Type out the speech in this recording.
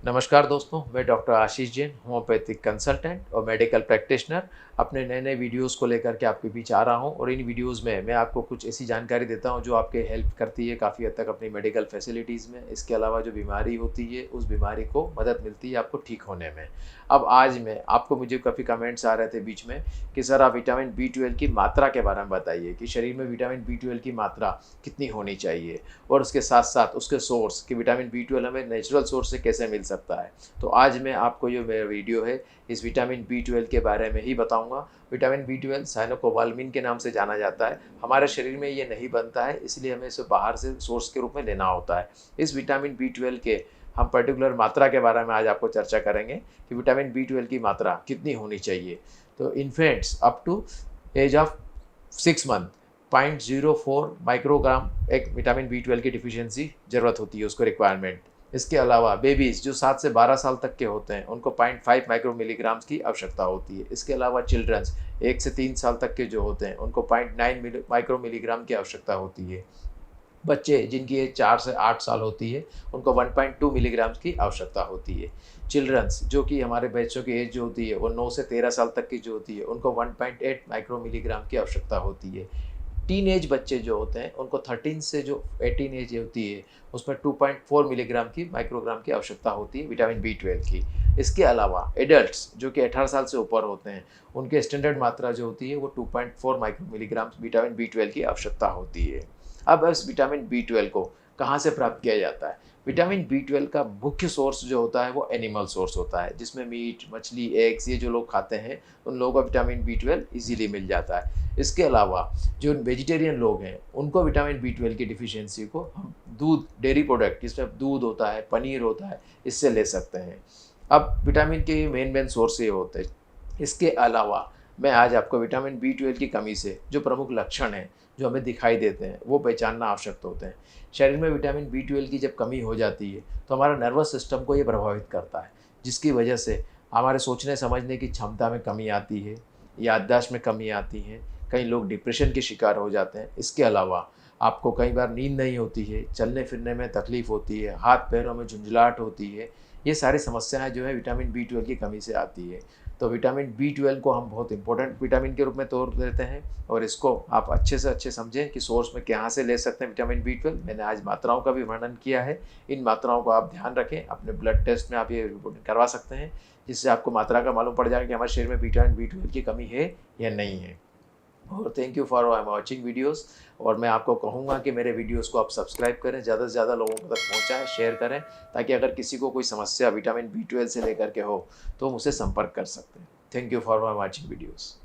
नमस्कार दोस्तों, मैं डॉक्टर आशीष जैन, होम्योपैथिक कंसल्टेंट और मेडिकल प्रैक्टिशनर अपने नए नए वीडियोस को लेकर के आपके बीच आ रहा हूं। और इन वीडियोस में मैं आपको कुछ ऐसी जानकारी देता हूं जो आपके हेल्प करती है काफ़ी हद तक अपनी मेडिकल फैसिलिटीज़ में। इसके अलावा जो बीमारी होती है उस बीमारी को मदद मिलती है आपको ठीक होने में। अब आज मैं आपको मुझे काफ़ी कमेंट्स आ रहे थे बीच में कि सर आप विटामिन B12 की मात्रा के बारे में बताइए कि शरीर में विटामिन B12 की मात्रा कितनी होनी चाहिए, और उसके साथ साथ उसके सोर्स कि विटामिन B12 हमें नेचुरल सोर्स से कैसे मिल सकता है। तो आज मैं आपको जो मेरा वीडियो है इस विटामिन B12 के बारे में ही बताऊंगा। विटामिन B12 साइनोकोबाल्मिन के नाम से जाना जाता है। हमारे शरीर में ये नहीं बनता है, इसलिए हमें इसे बाहर से सोर्स के रूप में लेना होता है। इस विटामिन B12 के हम पर्टिकुलर मात्रा के बारे में आज आपको चर्चा करेंगे कि विटामिन B12 की मात्रा कितनी होनी चाहिए। तो infants up to age of 6 month 0.04 microgram एक विटामिन B12 की डिफिशियंसी ज़रूरत होती है, उसको रिक्वायरमेंट। इसके अलावा बेबीज़ जो 7 से 12 साल तक के होते हैं उनको 0.5 माइक्रो मिलीग्राम्स की आवश्यकता होती है। इसके अलावा चिल्ड्रंस 1 से 3 साल तक के जो होते हैं उनको 0.9 माइक्रो मिलीग्राम की आवश्यकता होती है। बच्चे जिनकी एज 4 से 8 साल होती है उनको 1.2 मिलीग्राम्स की आवश्यकता होती है। चिल्ड्रंस जो कि हमारे बच्चों की एज जो होती है वो 9 से 13 साल तक की जो होती है उनको 1.8 माइक्रो मिलीग्राम की आवश्यकता होती है। टीन एज बच्चे जो होते हैं उनको 13 से जो 18 एज होती है उसमें 2.4 मिलीग्राम की माइक्रोग्राम की आवश्यकता होती है विटामिन B12 की। इसके अलावा एडल्ट्स जो कि 18 साल से ऊपर होते हैं उनके स्टैंडर्ड मात्रा जो होती है वो 2.4 माइक्रो मिलीग्राम विटामिन B12 की आवश्यकता होती है। अब इस विटामिन B12 को कहाँ से प्राप्त किया जाता है? विटामिन B12 का मुख्य सोर्स जो होता है वो एनिमल सोर्स होता है, जिसमें मीट, मछली, एग्स ये जो लोग खाते हैं उन लोगों को विटामिन B12 इजीली मिल जाता है। इसके अलावा जो वेजिटेरियन लोग हैं उनको विटामिन B12 की डिफिशियंसी को हम दूध, डेयरी प्रोडक्ट जिसमें दूध होता है, पनीर होता है, इससे ले सकते हैं। अब विटामिन के मेन सोर्स ये होते हैं। इसके अलावा मैं आज आपको विटामिन B12 की कमी से जो प्रमुख लक्षण हैं जो हमें दिखाई देते हैं वो पहचानना आवश्यक होते हैं। शरीर में विटामिन B12 की जब कमी हो जाती है तो हमारा नर्वस सिस्टम को ये प्रभावित करता है, जिसकी वजह से हमारे सोचने समझने की क्षमता में कमी आती है, याददाश्त में कमी आती है, कई लोग डिप्रेशन के शिकार हो जाते हैं। इसके अलावा आपको कई बार नींद नहीं होती है, चलने फिरने में तकलीफ़ होती है, हाथ पैरों में झुंझलाहट होती है। ये सारी समस्याएं जो है विटामिन B12 की कमी से आती है। तो विटामिन B12 को हम बहुत इंपॉर्टेंट विटामिन के रूप में तौर देते हैं, और इसको आप अच्छे से अच्छे समझें कि सोर्स में कहाँ से ले सकते हैं विटामिन B12। मैंने आज मात्राओं का भी वर्णन किया है। इन मात्राओं को आप ध्यान रखें, अपने ब्लड टेस्ट में आप ये रिपोर्टिंग करवा सकते हैं, जिससे आपको मात्रा का मालूम पड़ जाएगा कि हमारे शरीर में विटामिन B12 की कमी है या नहीं है। और thank you for watching videos. और मैं आपको कहूँगा कि मेरे वीडियोस को आप सब्सक्राइब करें, ज़्यादा से ज़्यादा लोगों तक पहुँचाएँ, शेयर करें, ताकि अगर किसी को कोई समस्या विटामिन B12 से लेकर के हो तो मुझसे संपर्क कर सकते हैं। Thank you for watching videos.